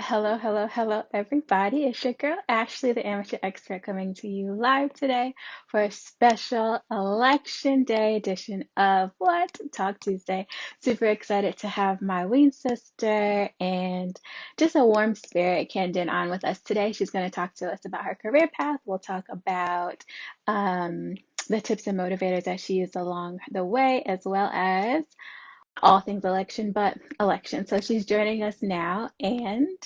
Hello, hello, hello, everybody. It's your girl Ashley, the amateur expert, coming to you live today for a special Election Day edition of What Talk Tuesday. Super excited to have my ween sister and just a warm spirit, Kandann, on with us today. She's going to talk to us about her career path. We'll talk about um, the tips and motivators that she used along the way, as well as all things election, but election. So she's joining us now, and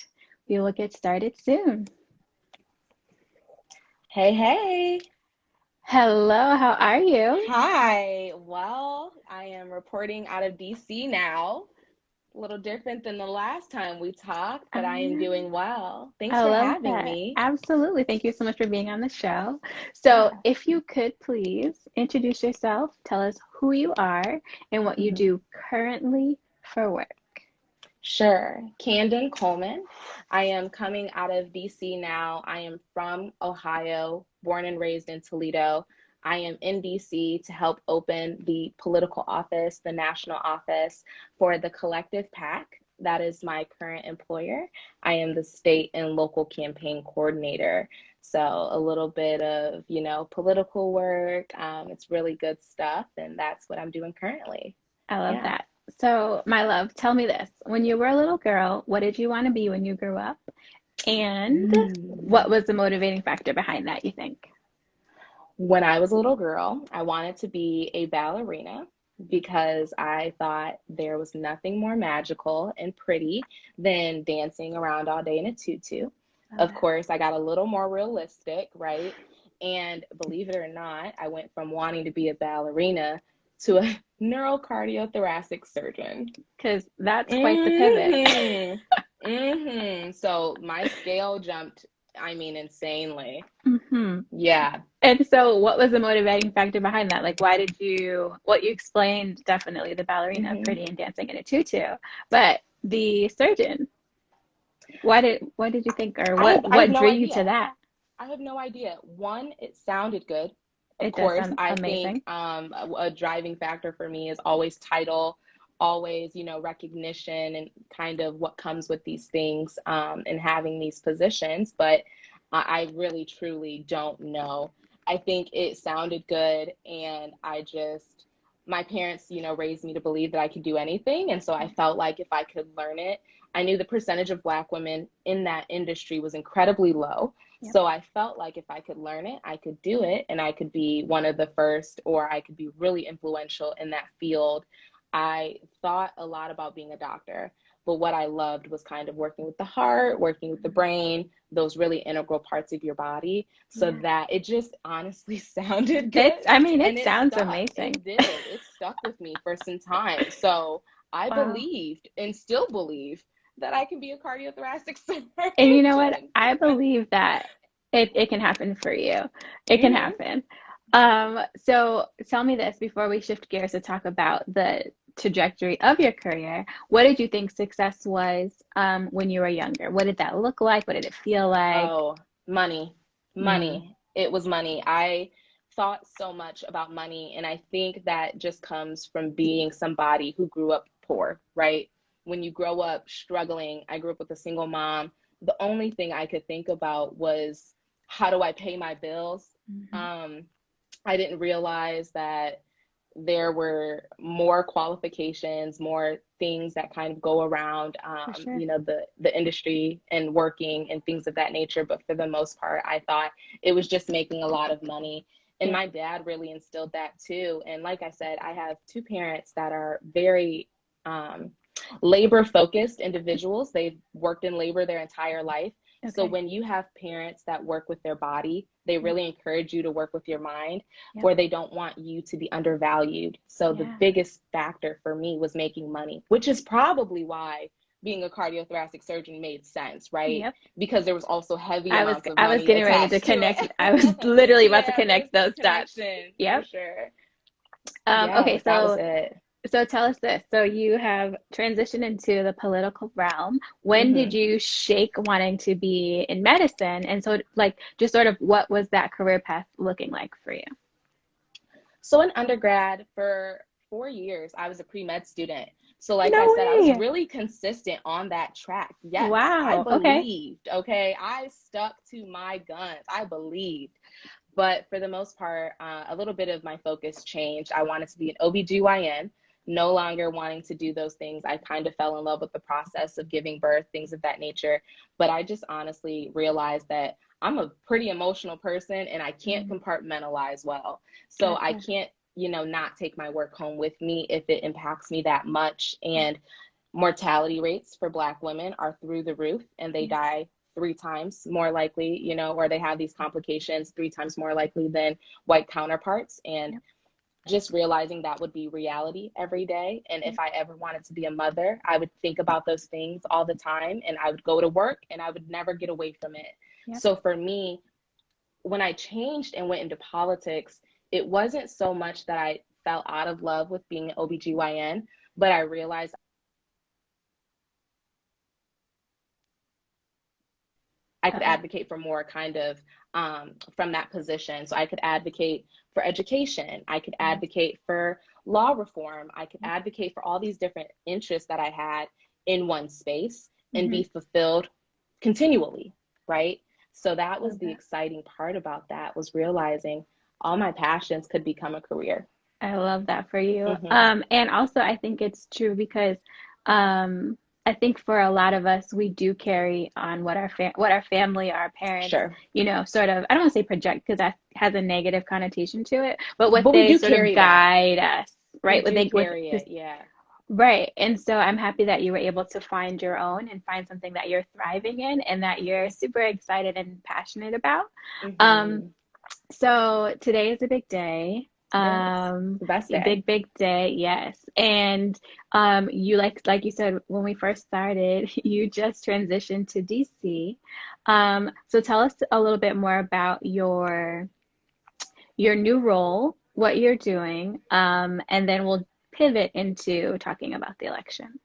we will get started soon. Hey, hey. Hello, how are you? Hi. Well, I am reporting out of DC now. A little different than the last time we talked, but I am Um, doing well. Thanks I for love having that. me. Absolutely. Thank you so much for being on the show. So, Yeah. if you could please introduce yourself, tell us who you are and what you Mhm. do currently for work. Sure. Camden Coleman. I am coming out of DC now. I am from Ohio, born and raised in Toledo. I am in DC to help open the political office, the national office for the Collective PAC. That is my current employer. I am the state and local campaign coordinator. So a little bit of, political work. It's really good stuff, and that's what I'm doing currently. I love Yeah. that. So, my love, tell me this. When you were a little girl, what did you want to be when you grew up? And what Mm. was the motivating factor behind that, you think? When I was a little girl, I wanted to be a ballerina because I thought there was nothing more magical and pretty than dancing around all day in a tutu. Love Of it. course, I got a little more realistic, right? And believe it or not, I went from wanting to be a ballerina to a neurocardiothoracic surgeon. Because that's quite the pivot. Mm-hmm. Mm-hmm. So my scale jumped, I mean, insanely. hmm Yeah. And so, what was the motivating factor behind that? Like, why did what you explained, definitely the ballerina, Mm-hmm. pretty and dancing in a tutu, but the surgeon, what did you think, or I have I have what no drew you to idea. that? I have no idea. One, it sounded good. Of It does course, sound I think amazing. a driving factor for me is always title, always, recognition and kind of what comes with these things and having these positions. But I really, truly don't know. I think it sounded good, and my parents, raised me to believe that I could do anything. And so I felt like if I could learn it, I knew the percentage of Black women in that industry was incredibly low. Yep. So I felt like if I could learn it, I could do it and I could be one of the first, or I could be really influential in that field. I thought a lot about being a doctor, but what I loved was kind of working with the heart, working with the brain, those really integral parts of your body, so Yeah. that it just honestly sounded It's, good. I mean, And it it sounds stuck. amazing. It did. It stuck with me for some time. So I Wow. believed and still believe that I can be a cardiothoracic And you know what? surgeon. I believe that it can happen for you. It can Hmm. happen. So tell me this before we shift gears to talk about the trajectory of your career. What did you think success was when you were younger? What did that look like? What did it feel like? Oh, money, Mm, money. It was money. I thought so much about money, and I think that just comes from being somebody who grew up poor, right? When you grow up struggling, I grew up with a single mom. The only thing I could think about was how do I pay my bills? mhm, Um, I didn't realize that there were more qualifications, more things that kind of go around, for sure. the industry and working and things of that nature. But for the most part, I thought it was just making a lot of money. And Yeah. my dad really instilled that too. And like I said, I have two parents that are very um, labor focused individuals. They've worked in labor their entire life. So Okay. when you have parents that work with their body, they Yep. really encourage you to work with your mind, Yep. where they don't want you to be undervalued. So the Yeah. biggest factor for me was making money, which is probably why being a cardiothoracic surgeon made sense, right? Yep. Because there was also heavy I was amounts of I was money getting ready to attached to connect. I was it. literally about to Yeah, there's connect the those dots. connection for Yep. sure. Okay, Yeah, that was it. so tell us this. So you have transitioned into the political realm. When did Hmm. you shake wanting to be in medicine? And so, like, just sort of what was that career path looking like for you? So in undergrad, for 4 years, I was a pre-med student. So like I No said, I was way. really consistent on that track. Yes, I Wow. Okay. believed, okay? I stuck to my guns. I believed. But for the most part, a little bit of my focus changed. I wanted to be an OBGYN, no longer wanting to do those things. I kind of fell in love with the process of giving birth, things of that nature. But I just honestly realized that I'm a pretty emotional person and I can't Mm, compartmentalize well. So I gotcha. can't, not take my work home with me if it impacts me that much. Yeah. And mortality rates for Black women are through the roof, and they Yes. die 3 times more likely, or they have these complications 3 times more likely than white counterparts. And Yep. just realizing that would be reality every day. And Yep. if I ever wanted to be a mother, I would think about those things all the time, and I would go to work and I would never get away from it. Yep. So for me, when I changed and went into politics, it wasn't so much that I fell out of love with being an OBGYN, but I realized I could Uh-oh. advocate for more kind of from that position. So I could advocate for education. I could Yes. advocate for law reform. I could Yep. advocate for all these different interests that I had in one space and Mm-hmm. be fulfilled continually, right? So that was Love the that. exciting part about that, was realizing all my passions could become a career. I love that for you. Mm-hmm. And also I think it's true because um, I think for a lot of us, we do carry on what our family, our parents, Sure. sort of, I don't want to say project because that has a negative connotation to it, but what But we they do sort of carry that. guide us, We right? What do they with carry this, it. Yeah. right. And so I'm happy that you were able to find your own and find something that you're thriving in and that you're super excited and passionate about. Um, Mm-hmm. so today is a big day. Yes. The best day. Big day, yes. And you like you said when we first started, you just transitioned to DC. So tell us a little bit more about your new role, what you're doing, and then we'll pivot into talking about the election.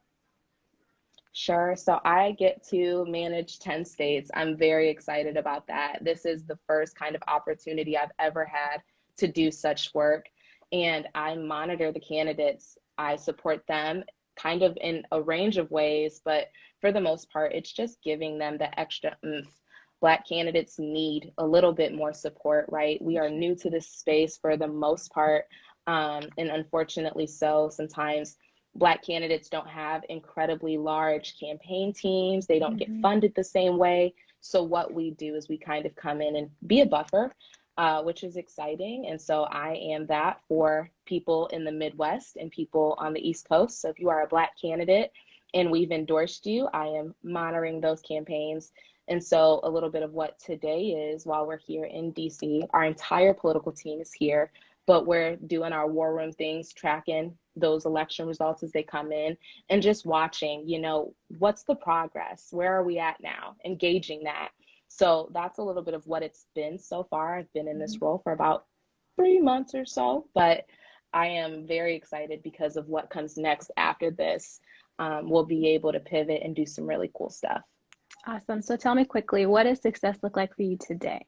Sure. So I get to manage 10 states. I'm very excited about that. This is the first kind of opportunity I've ever had to do such work. And I monitor the candidates. I support them kind of in a range of ways, but for the most part, it's just giving them the extra oomph. Black candidates need a little bit more support, right? We are Sure. new to this space for the most part. And unfortunately, so sometimes Black candidates don't have incredibly large campaign teams. They don't get Hmm. funded the same way. So what we do is we kind of come in and be a buffer, which is exciting. And so I am that for people in the Midwest and people on the East Coast. So if you are a Black candidate and we've endorsed you, I am monitoring those campaigns. And so a little bit of what today is, while we're here in DC, our entire political team is here, but we're doing our war room things, tracking those election results as they come in, and just watching, what's the progress? Where are we at now? Engaging that. So that's a little bit of what it's been so far. I've been in this role for about 3 months or so, but I am very excited because of what comes next after this. We'll be able to pivot and do some really cool stuff. Awesome. So tell me quickly, what does success look like for you today?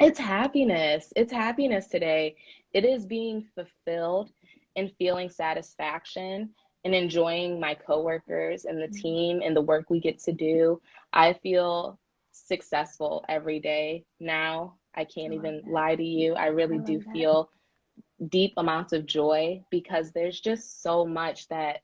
It's happiness. It's happiness today. It is being fulfilled and feeling satisfaction and enjoying my coworkers and the Mhm. team and the work we get to do. I feel successful every day now. I I can't love even that. lie to you. I I really do love that. feel deep amounts of joy because there's just so much that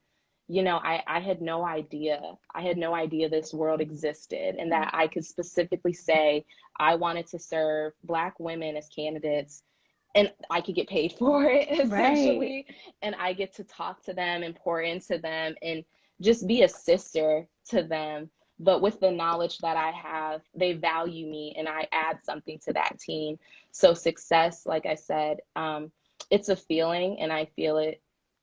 I had no idea. I had no idea this world existed and Mm. that I could specifically say I wanted to serve Black women as candidates and I could get paid for it Right. essentially. And I get to talk to them and pour into them and just be a sister to them. But with the knowledge that I have, they value me and I add something to that team. So success, like I said, it's a feeling and I feel it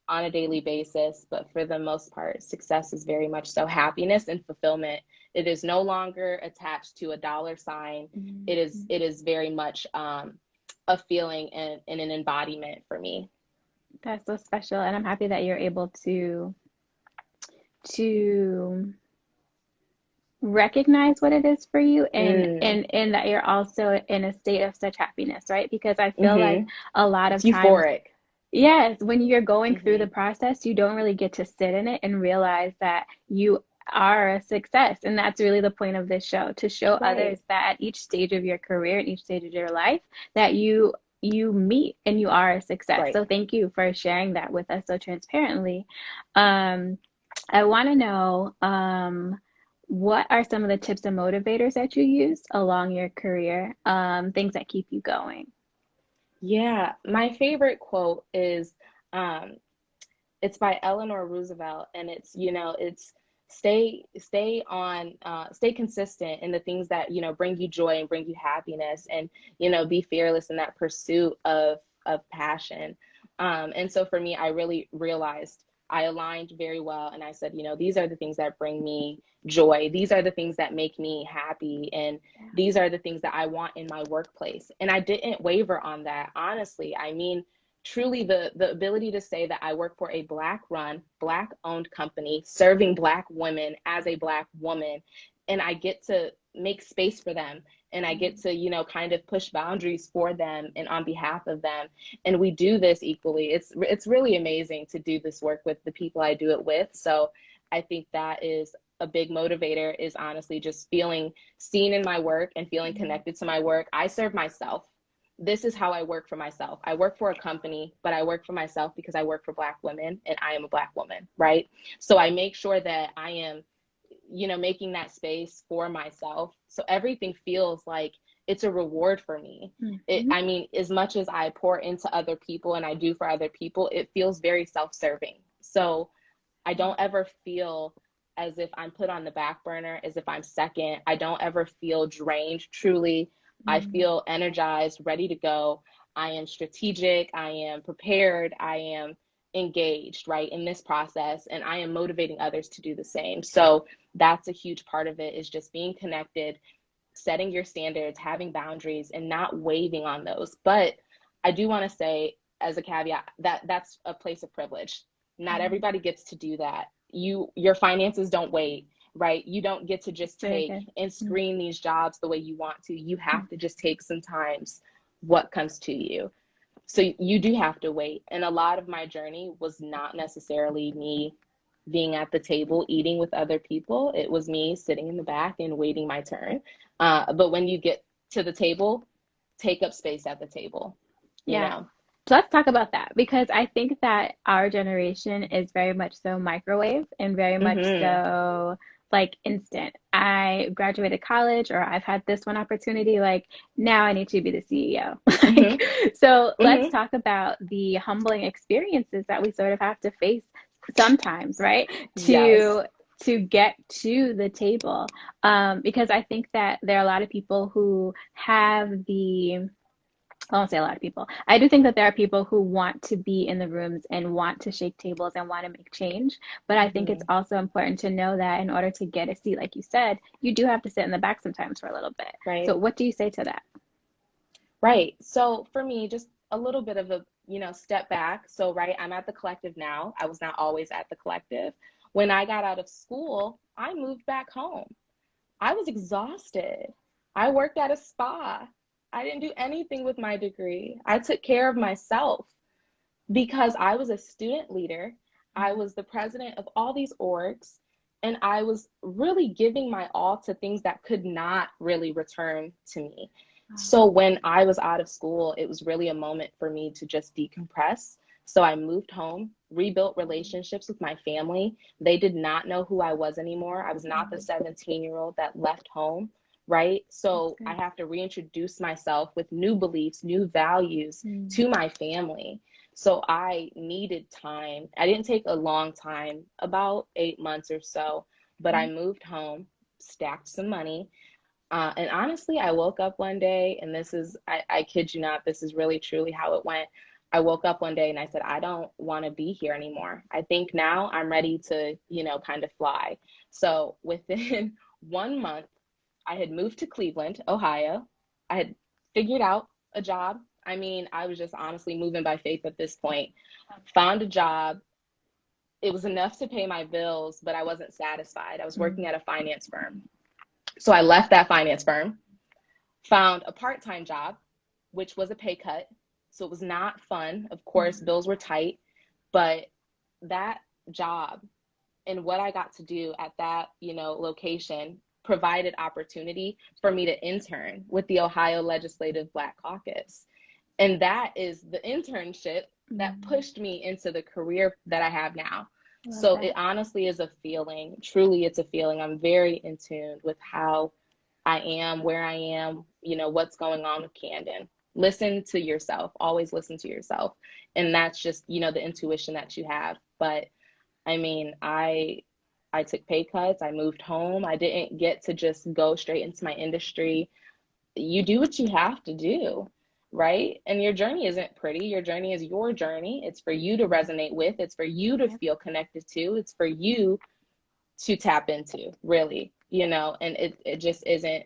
on a daily basis. But for the most part, success is very much so happiness and fulfillment. It is no longer attached to a dollar sign. It is Mhm. it is very much a feeling and an embodiment for me. That's so special, and I'm happy that you're able to recognize what it is for you and Mm, and that you're also in a state of such happiness, right? Because I feel like mm-hmm. a lot It's of times euphoric. Yes, when you're going through the Hmm. process, you don't really get to sit in it and realize that you are a success. And that's really the point of this show, to show Right, others that at each stage of your career, at each stage of your life, that you meet and you are a success. right. So thank you for sharing that with us so transparently. Um, I want to know, what are some of the tips and motivators that you use along your career, things that keep you going? Yeah, my favorite quote is um, it's by Eleanor Roosevelt, and it's stay consistent in the things that bring you joy and bring you happiness, and be fearless in that pursuit of passion. And so for me, I really realized I aligned very well, and I said, these are the things that bring me joy. These are the things that make me happy, and these are the things that I want in my workplace. And I didn't waver on that, honestly. I mean, truly the ability to say that I work for a black run, black owned company serving black women as a black woman, and I get to make space for them, and I get to kind of push boundaries for them and on behalf of them, and we do this equally. It's really amazing to do this work with the people I do it with. So I think that is a big motivator, is honestly just feeling seen in my work and feeling connected to my work. I serve myself. This is how I work for myself. I work for a company, but I work for myself because I work for Black women and I am a Black woman, right? So I make sure that I am, making that space for myself. So everything feels like it's a reward for me. Mhm. I mean, as much as I pour into other people and I do for other people, it feels very self serving. So I don't ever feel as if I'm put on the back burner, as if I'm second. I don't ever feel drained. Truly, I Mm. feel energized, ready to go. I am strategic. I am prepared. I am engaged, right, in this process. And I am motivating others to do the same. So that's a huge part of it, is just being connected, setting your standards, having boundaries, and not waving on those. But I do want to say, as a caveat, that that's a place of privilege. Not Mm. everybody gets to do that. Your finances don't wait, right? You don't get to just Very take good. and Mm. screen these jobs the way you want to. You Mm. have to just take sometimes what comes to you. So you do have to wait. And a lot of my journey was not necessarily me being at the table eating with other people. It was me sitting in the back and waiting my turn. But when you get to the table, take up space at the table, you Yeah. know? So let's talk about that, because I think that our generation is very much so mmicrowave and very much Mm-hmm. so like instant. I graduated college, or I've had this one opportunity, like now I need to be the CEO. Mm-hmm. Like, so let's Mm-hmm. talk about the humbling experiences that we sort of have to face sometimes, right? Yes. To get to the table. Because I think that there are a lot of people who have the I won't say a lot of people. I do think that there are people who want to be in the rooms and want to shake tables and want to make change. But I think it's Mm-hmm. also important to know that in order to get a seat, like you said, you do have to sit in the back sometimes for a little bit. So Right. what do you say to that? Right. So for me, just a little bit of a, step back. So, right, I'm at the collective now. I was not always at the collective. When I got out of school, I moved back home. I was exhausted. I worked at a spa. I didn't do anything with my degree. I took care of myself because I was a student leader. I was the president of all these orgs, and I was really giving my all to things that could not really return to me. So when I was out of school, it was really a moment for me to just decompress. So I moved home, rebuilt relationships with my family. They did not know who I was anymore. I was not the 17-year-old that left home, right? That's So I good. have to reintroduce myself with new beliefs, new values Mm. to my family. So I needed time. I didn't take a long time, about 8 months or so, but I moved home, stacked some money. And honestly, I woke up one day, and I kid you not, this is really truly how it went. I woke up one day and I said, I don't want to be here anymore. I think now I'm ready to, kind of fly. So within 1 month, I had moved to Cleveland, Ohio. I had figured out a job. I mean, I was just honestly moving by faith at this point. Found a job. It was enough to pay my bills, but I wasn't satisfied. I was working Mm. at a finance firm. So I left that finance firm, found a part time job, which was a pay cut. So it was not fun. Of course, bills were tight, but that job and what I got to do at that, location provided opportunity for me to intern with the Ohio Legislative Black Caucus. And that is the internship that pushed me into the career that I have now. So it honestly is a feeling. Truly, it's a feeling. I'm very in tune with how I am, where I am, what's going on with Kandann. Listen to yourself. Always listen to yourself. And that's just, the intuition that you have. But I mean, I took pay cuts. I moved home. I didn't get to just go straight into my industry. You do what you have to do, right? And your journey isn't pretty. Your journey is your journey. It's for you to resonate with. It's for you to feel connected to. It's for you to tap into, really, and it just isn't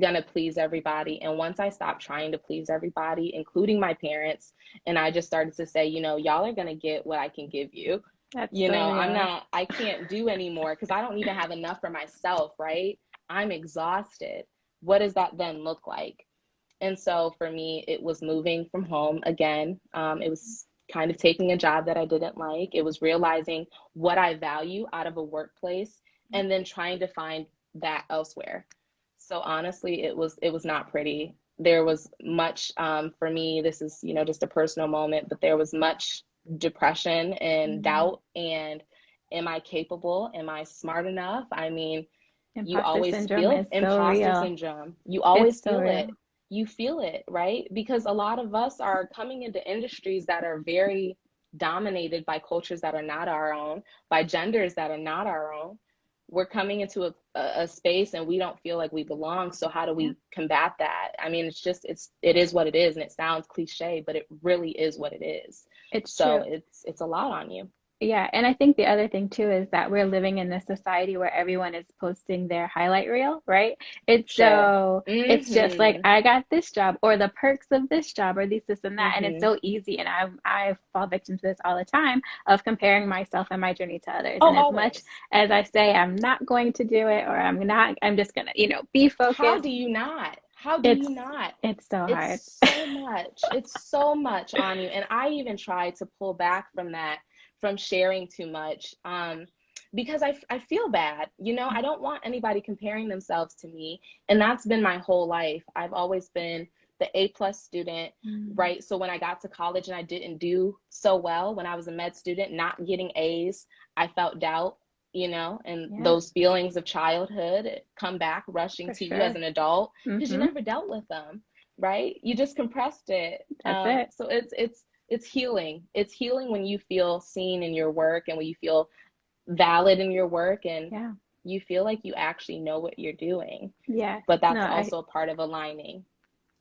gonna please everybody. And once I stopped trying to please everybody, including my parents, and I just started to say, y'all are gonna get what I can give you. That's so real. I can't do anymore because I don't even have enough for myself, right? I'm exhausted. What does that then look like? And so for me, it was moving from home again. It was kind of taking a job that I didn't like. It was realizing what I value out of a workplace and then trying to find that elsewhere. So honestly, it was not pretty. There was much, for me, this is, just a personal moment, but there was much depression and doubt. And am I capable? Am I smart enough? I mean, you Imposter always syndrome feel is so imposter real. syndrome. You It's always so feel it. real. You feel it, right? Because a lot of us are coming into industries that are very dominated by cultures that are not our own, by genders that are not our own. We're coming into a space and we don't feel like we belong. So how do we combat that? I mean, it is what it is, and it sounds cliche, but it really is what it is. It's So true. it's a lot on you. Yeah, and I think the other thing too is that we're living in this society where everyone is posting their highlight reel, right? Sure. It's just like Mm-hmm. I got this job or the perks of this job or this and that, and it's Mm-hmm. so easy. And I fall victim to this all the time of comparing myself and my journey to others. Oh, And as much always. as I say I'm not going to do it or I'm just gonna, be How focused. do you not? How do It's you not? it's so hard. It's so much. It's so much on you. And I even try to pull back from that, from sharing too much, because I feel bad. I don't want anybody comparing themselves to me. And that's been my whole life. I've always been the A+ student, Mm, right? So when I got to college and I didn't do so well, when I was a med student, not getting A's, I felt doubt, and yeah, those feelings of childhood come back rushing for to you as sure. an adult because you Hmm. never dealt with them, right? You just compressed it. That's it. So it's healing. It's healing when you feel seen in your work and when you feel valid in your work and Yeah. you feel like you actually know what you're doing. Yes. But No, that's I also a part of aligning.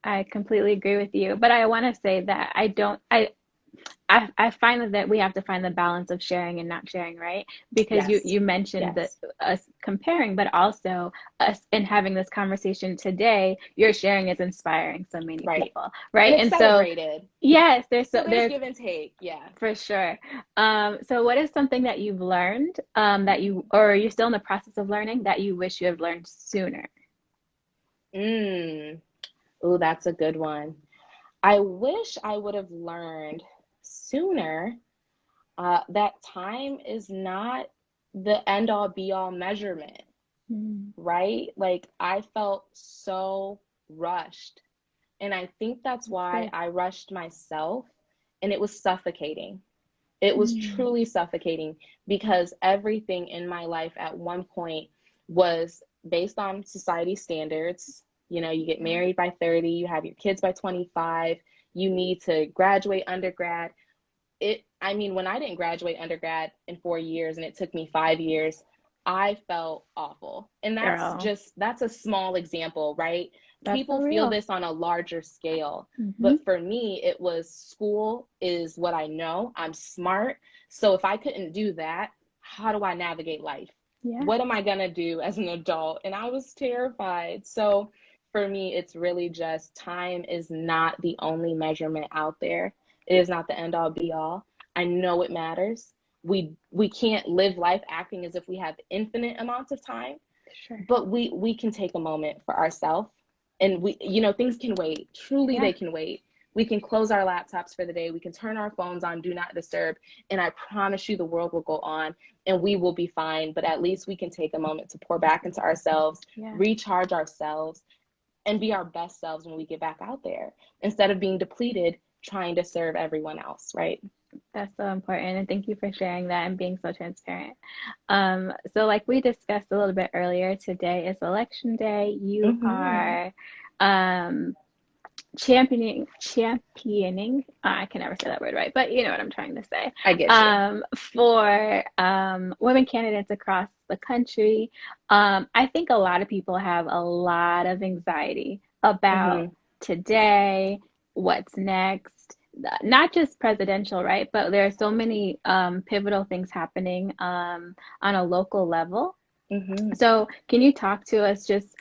I completely agree with you, but I want to say that I don't, I find that we have to find the balance of sharing and not sharing, right? Because Yes. you mentioned that Yes. us comparing, but also us in having this conversation today, your sharing is inspiring so many Right. people, And right? it's And so, celebrated. yes, So there's there's give and take. Yeah. for sure. So what is something that you've learned, that or you're still in the process of learning that you wish you had learned sooner? Mm. Oh, that's a good one. I wish I would have learned sooner that time is not the end all be all measurement, Mm, right? Like I felt so rushed. And I think that's that's why good. I rushed myself and it was suffocating. It was Mm, truly suffocating because everything in my life at one point was based on society standards. You get yeah, married by 30, you have your kids by 25, you need to graduate undergrad. I mean, when I didn't graduate undergrad in 4 years and it took me 5 years, I felt awful. And girl, that's a small example, right? that's People for feel real. this on a larger scale. Hmm. But for me, it was school is what I know. I'm smart. So if I couldn't do that, how do I navigate life? Yeah. What am I going to do as an adult? And I was terrified. So for me, it's really just time is not the only measurement out there. It is not the end all be all. I know it matters. We can't live life acting as if we have infinite amounts of time, Sure. but we can take a moment for ourselves and things can wait. Truly Yeah. they can wait. We can close our laptops for the day. We can turn our phones on, do not disturb. And I promise you the world will go on and we will be fine. But at least we can take a moment to pour back into ourselves, Yeah. recharge ourselves, and be our best selves when we get back out there instead of being depleted trying to serve everyone else, right? That's so important. And thank you for sharing that and being so transparent. So like we discussed a little bit earlier, today is election day. You Mm-hmm. are um, championing, I can never say that word right, but you know what I'm trying to say, I get you. for women candidates across the country. I think a lot of people have a lot of anxiety about Mm-hmm. today, what's next, not just presidential, right? But there are so many pivotal things happening on a local level. Mm-hmm. So, can you talk to us just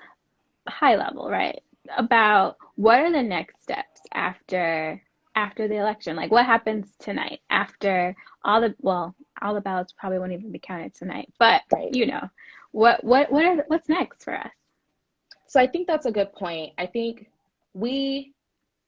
high level, right? About what are the next steps after the election? Like what happens tonight after all the ballots probably won't even be counted tonight. But Right. you know, what's next for us? So I think that's a good point. I think we,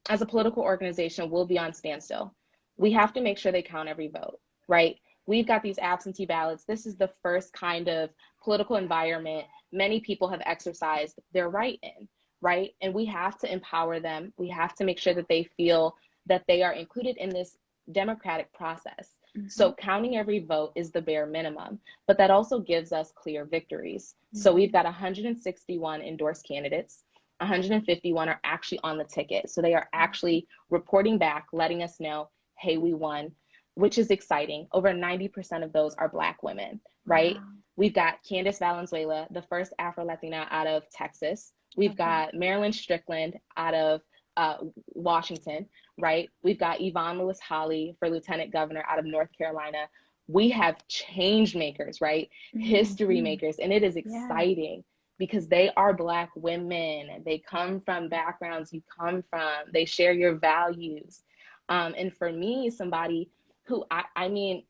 as a political organization, will be on standstill. We have to make sure they count every vote, right? We've got these absentee ballots. This is the first kind of political environment many people have exercised their right in, right? And we have to empower them. We have to make sure that they feel that they are included in this democratic process. Mm-hmm. So counting every vote is the bare minimum, but that also gives us clear victories. So Mm-hmm. we've got 161 endorsed candidates. 151 are actually on the ticket. So they are actually reporting back, letting us know, hey, we won, which is exciting. Over 90% of those are Black women, right? Wow. We've got Candace Valenzuela, the first Afro Latina out of Texas. We've Okay. got Marilyn Strickland out of uh, Washington, right? We've got Yvonne Lewis Holly for Lieutenant Governor out of North Carolina. We have change makers, right? History Mm-hmm. makers, and it is Yeah. exciting because they are Black women. They come from backgrounds you come from. They share your values. And for me, somebody who I mean,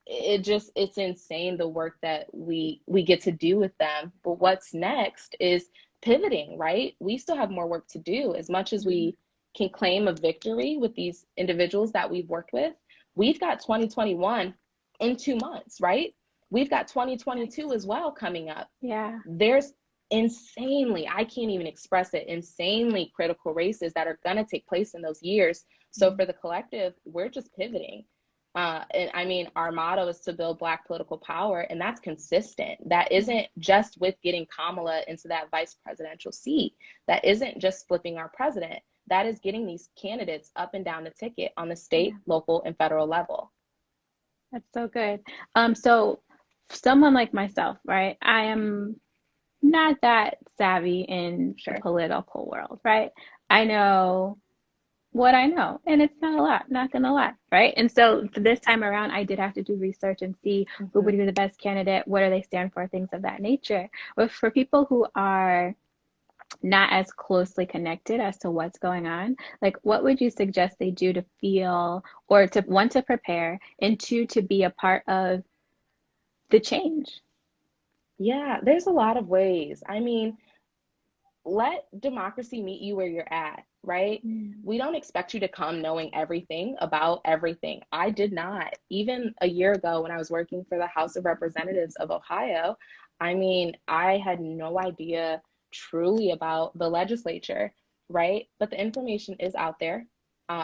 it's insane the work that we get to do with them. But what's next is pivoting, right? We still have more work to do. As much as Mm-hmm. we can claim a victory with these individuals that we've worked with, we've got 2021 in 2 months, right? We've got 2022 Nice. as well coming up. Yeah. There's insanely, I can't even express it, insanely critical races that are going to take place in those years. So Mm-hmm. for the collective, we're just pivoting. And I mean, our motto is to build Black political power, and that's consistent. That Yeah. isn't just with getting Kamala into that vice presidential seat. That isn't just flipping our president. That is getting these candidates up and down the ticket on the state, Yeah. local, and federal level. That's so good. So someone like myself, right? I am not that savvy in the Sure. political world, right? I know what I know, and it's not a lot, not gonna lie, right? And so for this time around, I did have to do research and see who Mm-hmm. would be the best candidate, what do they stand for, things of that nature. But for people who are not as closely connected as to what's going on, like what would you suggest they do to feel or to one to prepare and two to be a part of the change? Yeah, there's a lot of ways. I mean, let democracy meet you where you're at, right? Mm, We don't expect you to come knowing everything about everything. I did not. Even a year ago when I was working for the House of Representatives of Ohio, I mean, I had no idea truly about the legislature, right? But the information is out there.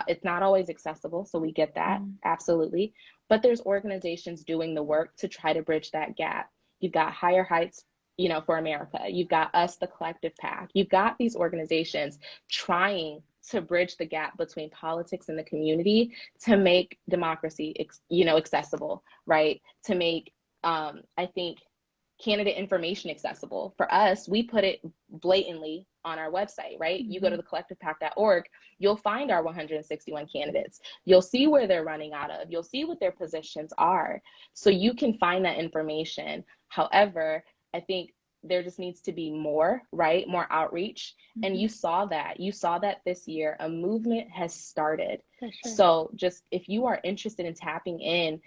It's not always accessible, so we get that, mm, absolutely. But there's organizations doing the work to try to bridge that gap. You've got Higher Heights, for America. You've got us, the Collective PAC. You've got these organizations trying to bridge the gap between politics and the community to make democracy, accessible, right? To make, I think, candidate information accessible. For us, we put it blatantly on our website, right? You go to mhm. the collectivepac.org, you'll find our 161 candidates. You'll see where they're running out of. You'll see what their positions are. So you can find that information. However, I think there just needs to be more, right? More outreach. And Mm-hmm. you saw that this year, a movement has started. For sure. So just if you are interested in tapping in,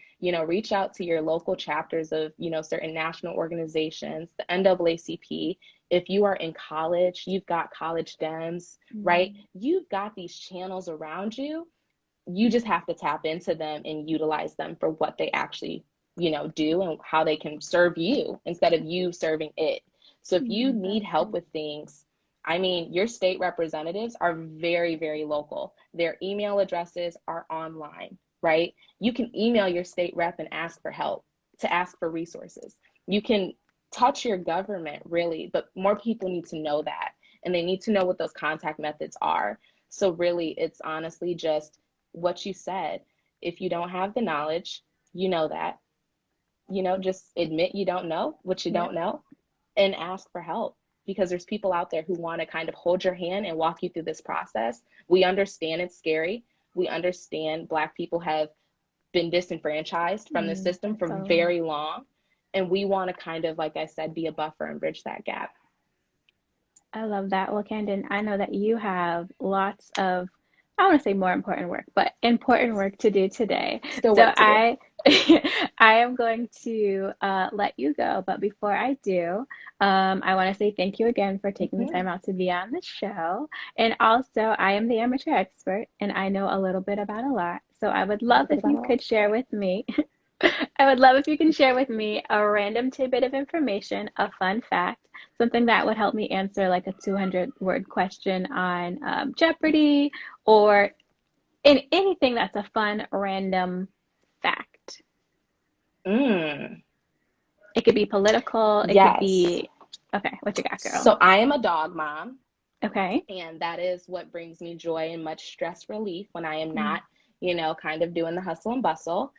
reach out to your local chapters of, certain national organizations, the NAACP. If you are in college, you've got college Dems, right? Mm-hmm. You've got these channels around you. You just have to tap into them and utilize them for what they actually, do and how they can serve you instead of you serving it. So if you need That's help great. with things, I mean, your state representatives are very, very local. Their email addresses are online, right? You can email your state rep and ask for help, to ask for resources. You can touch your government, really, but more people need to know that. And they need to know what those contact methods are. So really, it's honestly just what you said. If you don't have the knowledge, you know that, just admit you don't know what you Yep. don't know and ask for help, because there's people out there who want to kind of hold your hand and walk you through this process. We understand it's scary. We understand Black people have been disenfranchised from the system for Totally. very long. And we want to kind of, like I said, be a buffer and bridge that gap. I love that. Well, Kandan, I know that you have lots of, I want to say more important work, but important work to do today. Still So work to do. I am going to let you go. But before I do, I want to say thank you again for taking the Mm-hmm. time out to be on the show. And also, I am the amateur expert, and I know a little bit about a lot. So I would A little love bit if about you a lot. could share with me I would love if you can share with me a random tidbit of information, a fun fact, something that would help me answer like a 200-word question on Jeopardy or in anything that's a fun random fact. Mm, It could be political, it could yes. be, okay, what you got, girl? So I am a dog mom, Okay. and that is what brings me joy and much stress relief when I am Mm. not, kind of doing the hustle and bustle.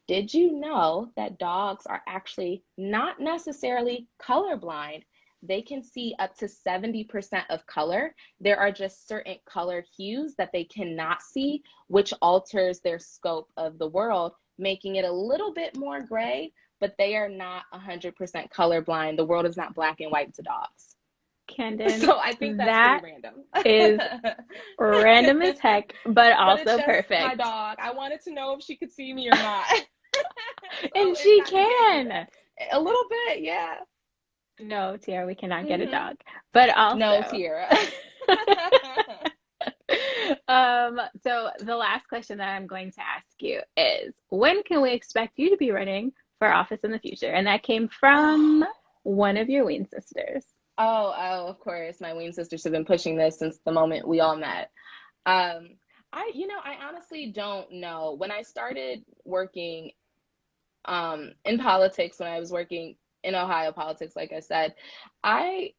Did you know that dogs are actually not necessarily colorblind? They can see up to 70% of color. There are just certain color hues that they cannot see, which alters their scope of the world, making it a little bit more gray, but they are not 100% colorblind. The world is not black and white to dogs. Kendon, So I think that's pretty that random. is random as heck, but But it's also just my perfect. dog. I wanted to know if she could see me or not. So And it she kind of gave me can. that. A little bit, yeah. No, Tiara, we cannot get a Hmm. dog. But No, also, Tiara. so the last question that I'm going to ask you is, when can we expect you to be running for office in the future? And that came Oh, from one of your Ween sisters. of course. My Ween sisters have been pushing this since the moment we all met. Um, I honestly don't know. When I started working in politics, when I was working in Ohio politics, like I said, I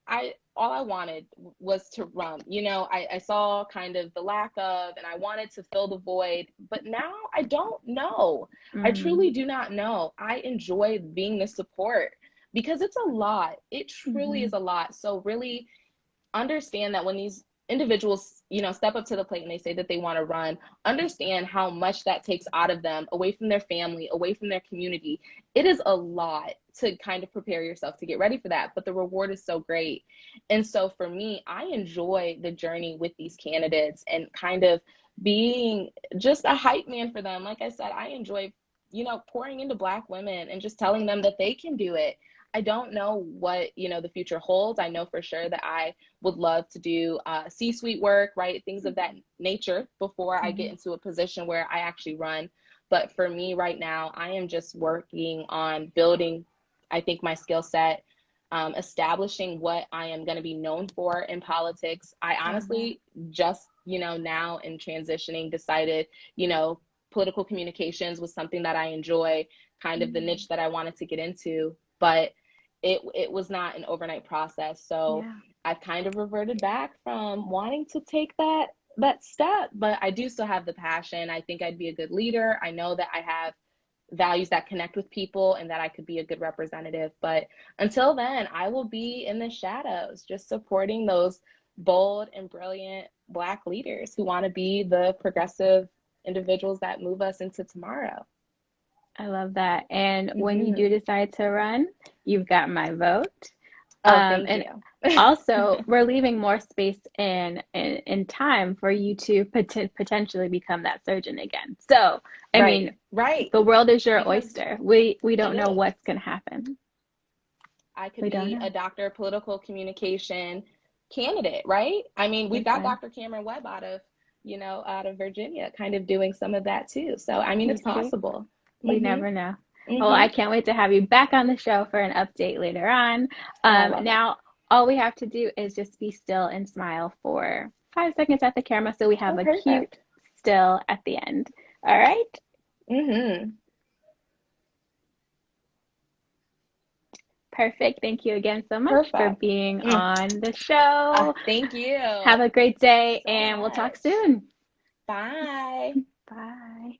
all I wanted was to run. I saw kind of the lack of, and I wanted to fill the void, but now I don't know. I Mm, truly do not know. I enjoy being the support because it's a lot. It truly hmm is a lot. So really understand that when these individuals, step up to the plate and they say that they want to run, understand how much that takes out of them, away from their family, away from their community. It is a lot to kind of prepare yourself to get ready for that, but the reward is so great. And so for me, I enjoy the journey with these candidates and kind of being just a hype man for them. Like I said, I enjoy, pouring into Black women and just telling them that they can do it. I don't know what, the future holds. I know for sure that I would love to do C-suite work, right? Things of that nature before I get hmm into a position where I actually run. But for me right now, I am just working on building, I think, my skill set, establishing what I am going to be known for in politics. I Love that. honestly just, now in transitioning, decided, political communications was something that I enjoy, kind of the Mm, niche that I wanted to get into. But it was not an overnight process. So yeah. I've kind of reverted back from wanting to take that step, but I do still have the passion. I think I'd be a good leader. I know that I have values that connect with people and that I could be a good representative. But until then, I will be in the shadows, just supporting those bold and brilliant Black leaders who want to be the progressive individuals that move us into tomorrow. I love that. And when you do Hmm. decide to run, you've got my vote. Oh, thank And you. also, we're leaving more space in time for you to potentially become that surgeon again. So, I Right, mean, right. the world is your Because oyster. We it don't know is. what's going to happen. I could We don't be know. a doctor of political communication candidate, right? I mean, we've You got could. Dr. Cameron Webb out of Virginia, kind of doing some of that too. So, I mean, You it's true. possible. We Mhm. never know. Well, Mhm. I can't wait to have you back on the show for an update later on. Oh, I love it. Now, all we have to do is just be still and smile for 5 seconds at the camera so we Oh, have a cute perfect. still at the end. All right? Mhm. Perfect. Thank you again so much for Perfect. being Mm. on the show. Thank you Have a great day, so and we'll talk much. soon. Bye. Bye.